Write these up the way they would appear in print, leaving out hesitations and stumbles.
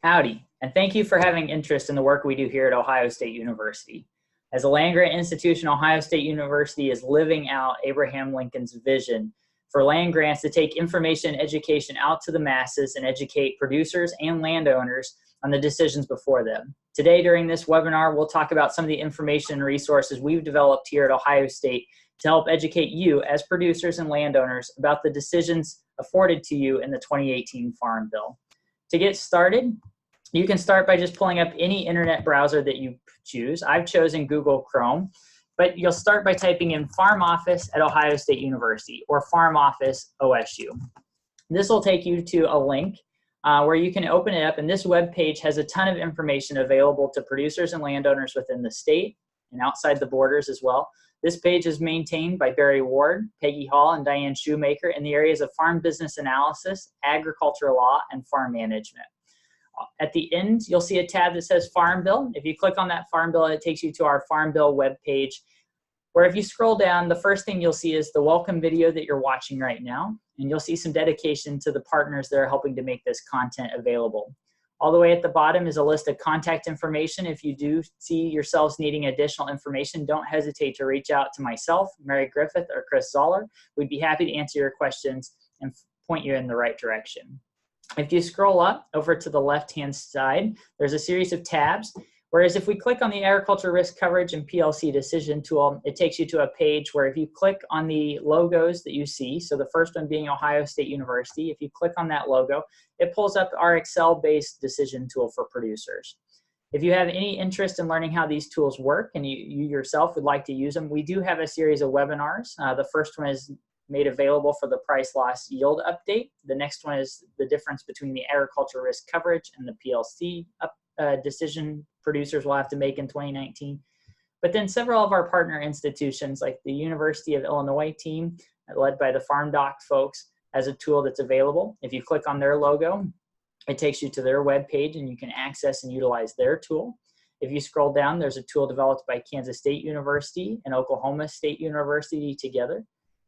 Howdy, and thank you for having interest in the work we do here at Ohio State University. As a land-grant institution, Ohio State University is living out Abraham Lincoln's vision for land grants to take information and education out to the masses and educate producers and landowners on the decisions before them. Today, during this webinar, we'll talk about some of the information and resources we've developed here at Ohio State to help educate you as producers and landowners about the decisions afforded to you in the 2018 Farm Bill. To get started, you can start by just pulling up any internet browser that you choose. I've chosen Google Chrome, but you'll start by typing in Farm Office at Ohio State University or Farm Office OSU. This will take you to a link where you can open it up, and this web page has a ton of information available to producers and landowners within the state and outside the borders as well. This page is maintained by Barry Ward, Peggy Hall, and Diane Shoemaker in the areas of farm business analysis, agricultural law, and farm management. At the end, you'll see a tab that says Farm Bill. If you click on that Farm Bill, it takes you to our Farm Bill web page, where if you scroll down, the first thing you'll see is the welcome video that you're watching right now, and you'll see some dedication to the partners that are helping to make this content available. All the way at the bottom is a list of contact information. If you do see yourselves needing additional information, don't hesitate to reach out to myself, Mary Griffith, or Chris Zoller. We'd be happy to answer your questions and point you in the right direction. If you scroll up over to the left-hand side, there's a series of tabs. Whereas if we click on the Agriculture Risk Coverage and PLC Decision tool, it takes you to a page where if you click on the logos that you see, so the first one being Ohio State University, if you click on that logo, it pulls up our Excel-based decision tool for producers. If you have any interest in learning how these tools work and you yourself would like to use them, we do have a series of webinars. The first one is made available for the price loss yield update. The next one is the difference between the agriculture risk coverage and the PLC decision producers will have to make in 2019. But then several of our partner institutions like the University of Illinois team, led by the Farm Doc folks, has a tool that's available. If you click on their logo, it takes you to their web page and you can access and utilize their tool. If you scroll down, there's a tool developed by Kansas State University and Oklahoma State University together.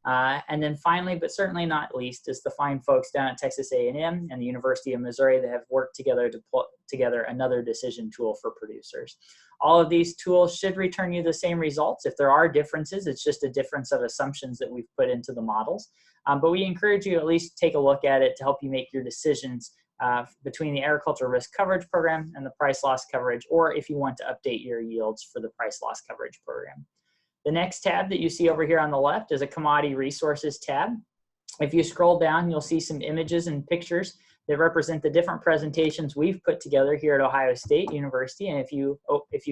And then finally, but certainly not least, is the fine folks down at Texas A&M and the University of Missouri that have worked together to put together another decision tool for producers. All of these tools should return you the same results. If there are differences, it's just a difference of assumptions that we've put into the models. But we encourage you to at least take a look at it to help you make your decisions between the agricultural risk coverage program and the price loss coverage, or if you want to update your yields for the price loss coverage program. The next tab that you see over here on the left is a commodity resources tab. If you scroll down, you'll see some images and pictures that represent the different presentations we've put together here at Ohio State University. And if you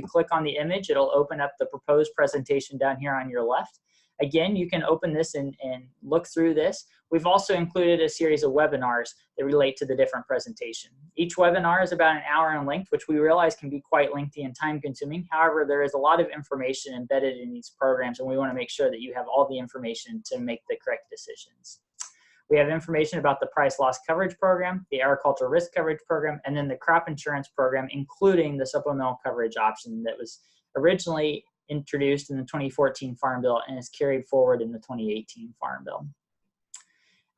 click on the image, it'll open up the proposed presentation down here on your left. Again, you can open this and look through this. We've also included a series of webinars that relate to the different presentation. Each webinar is about an hour in length, which we realize can be quite lengthy and time consuming. However, there is a lot of information embedded in these programs, and we want to make sure that you have all the information to make the correct decisions. We have information about the price loss coverage program, the agricultural risk coverage program, and then the crop insurance program, including the supplemental coverage option that was originally introduced in the 2014 Farm Bill and is carried forward in the 2018 Farm Bill.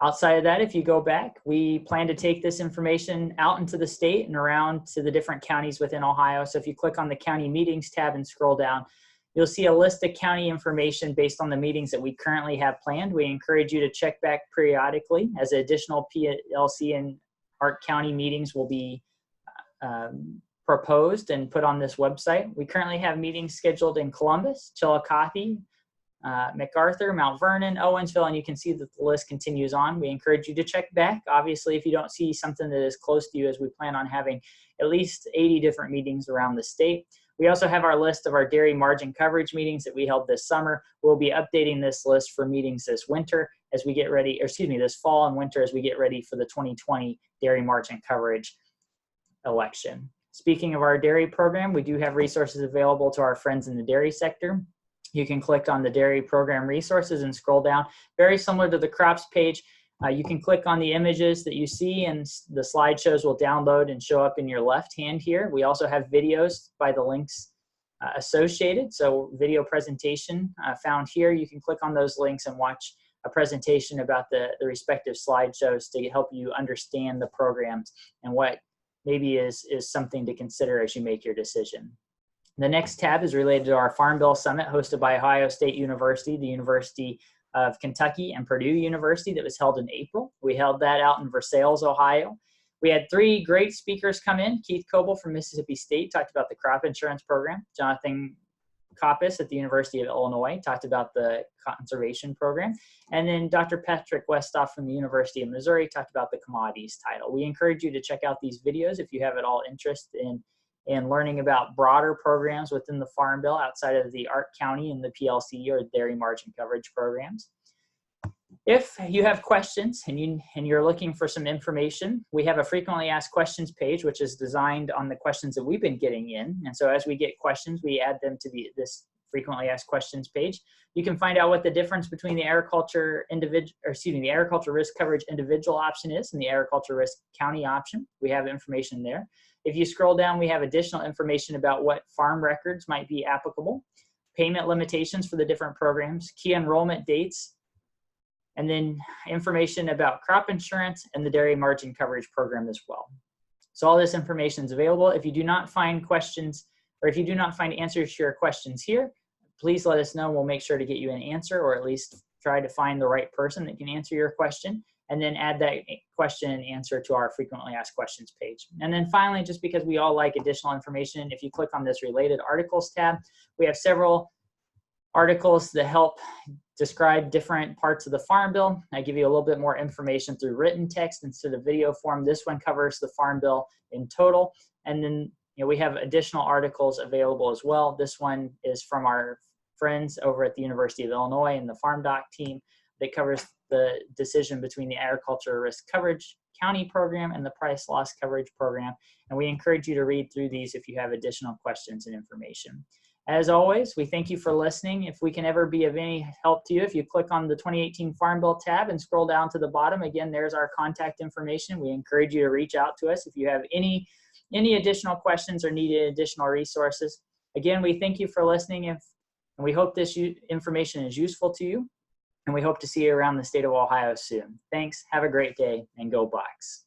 Outside of that, if you go back, we plan to take this information out into the state and around to the different counties within Ohio. So if you click on the county meetings tab and scroll down, you'll see a list of county information based on the meetings that we currently have planned. We encourage you to check back periodically as additional PLC and ARC county meetings will be proposed and put on this website. We currently have meetings scheduled in Columbus, Chillicothe, MacArthur, Mount Vernon, Owensville, and you can see that the list continues on. We encourage you to check back. Obviously, if you don't see something that is close to you, as we plan on having at least 80 different meetings around the state. We also have our list of our dairy margin coverage meetings that we held this summer. We'll be updating this list for meetings this winter as we get ready, or excuse me, this fall and winter as we get ready for the 2020 dairy margin coverage election. Speaking of our dairy program, we do have resources available to our friends in the dairy sector. You can click on the dairy program resources and scroll down. Very similar to the crops page, you can click on the images that you see and the slideshows will download and show up in your left hand here. We also have videos by the links associated. So video presentation found here. You can click on those links and watch a presentation about the respective slideshows to help you understand the programs and what maybe is something to consider as you make your decision. The next tab is related to our Farm Bill Summit hosted by Ohio State University, the University of Kentucky, and Purdue University that was held in April. We held that out in Versailles, Ohio. We had 3 great speakers come in. Keith Coble from Mississippi State talked about the crop insurance program. Jonathan Koppes at the University of Illinois talked about the conservation program. And then Dr. Patrick Westoff from the University of Missouri talked about the commodities title. We encourage you to check out these videos if you have at all interest in learning about broader programs within the Farm Bill outside of the ARC County and the PLC or dairy margin coverage programs. If you have questions and you're looking for some information, we have a frequently asked questions page, which is designed on the questions that we've been getting in. And so as we get questions, we add them to this frequently asked questions page. You can find out what the difference between the agriculture risk coverage individual option is and the agriculture risk county option. We have information there. If you scroll down, we have additional information about what farm records might be applicable, payment limitations for the different programs, key enrollment dates, and then information about crop insurance and the dairy margin coverage program as well. So all this information is available. If you do not find questions, or if you do not find answers to your questions here, please let us know. We'll make sure to get you an answer, or at least try to find the right person that can answer your question, and then add that question and answer to our frequently asked questions page. And then finally, just because we all like additional information, if you click on this related articles tab, we have several articles that help describe different parts of the Farm Bill. I give you a little bit more information through written text instead of video form. This one covers the Farm Bill in total. And then we have additional articles available as well. This one is from our friends over at the University of Illinois and the Farm Doc team that covers the decision between the agriculture risk coverage county program and the price loss coverage program. And we encourage you to read through these if you have additional questions and information. As always, we thank you for listening. If we can ever be of any help to you, if you click on the 2018 Farm Bill tab and scroll down to the bottom, again, there's our contact information. We encourage you to reach out to us if you have any additional questions or need additional resources. Again, we thank you for listening, and we hope this information is useful to you, and we hope to see you around the state of Ohio soon. Thanks, have a great day, and go Bucks.